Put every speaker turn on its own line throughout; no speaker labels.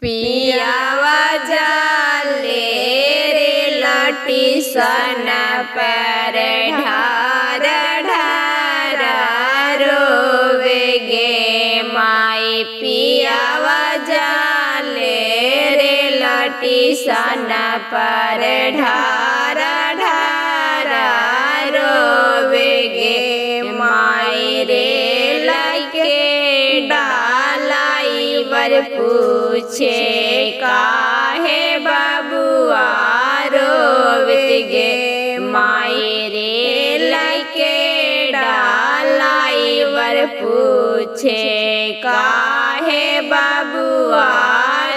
पियावा जाले रे लटी सन पर ढार ढार रोवे गे माई। पियावा जाले रे लटी सन पर ढार ढार रोवे गे माई रे। लके डालाई बर पूछे काहे बबुआ रोवित गे माई रे। लके डालाई बर पूछे काहे बबुआ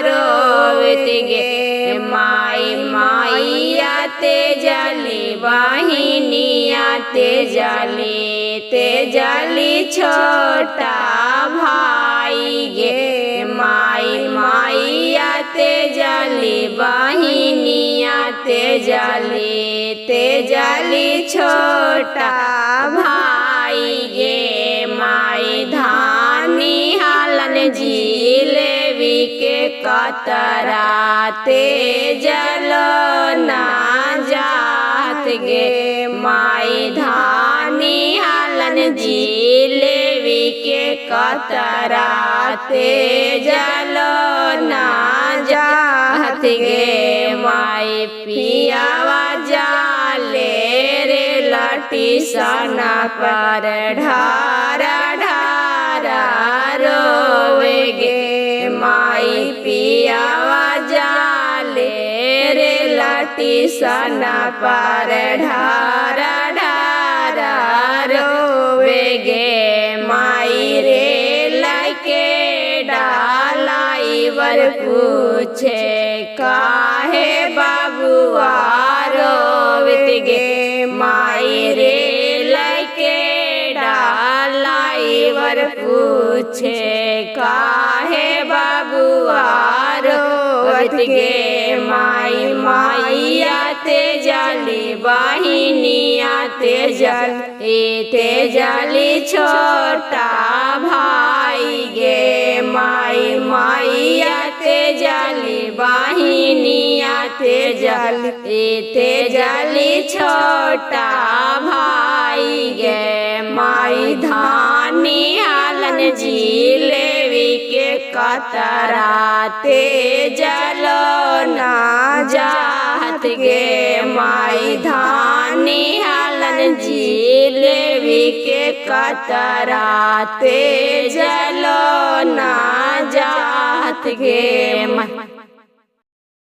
रोवित गे माई। माइया ते जाली वाहिनिया ते जाली छोटा भाई गे माई। माइया ते जाली वाहिनिया ते जाली छोटा भाई गे माई। धानी हालन जिलेबी के कतरा ते जलो ना जात गे माई। धानी हालन जिलेबी के कतरा ते जलो ना जात गे माई। पियावा जाले रे लटी सन पर ढार ढार रोवे गे माई। पियावा जाले रे लटी सन पर ढार ढार रोवे गे माई रे। लके डालाई बर पूछे काहे बबुआ रोवित गे माई रे। लके डालाई बर पूछे काहे बबुआ रोवित गे माई। माइया ते जाली वाहिनिया ते जाली छोटा भाई गे माई। माइया ते जाली वाहिनिया ते जाली छोटा भाई गे माई। धानी हालन जिलेबी के कतरा ते जलो ना जात गे माई। धानी हालन जिलेबी के कतरा ते जलो ना जात गे माई।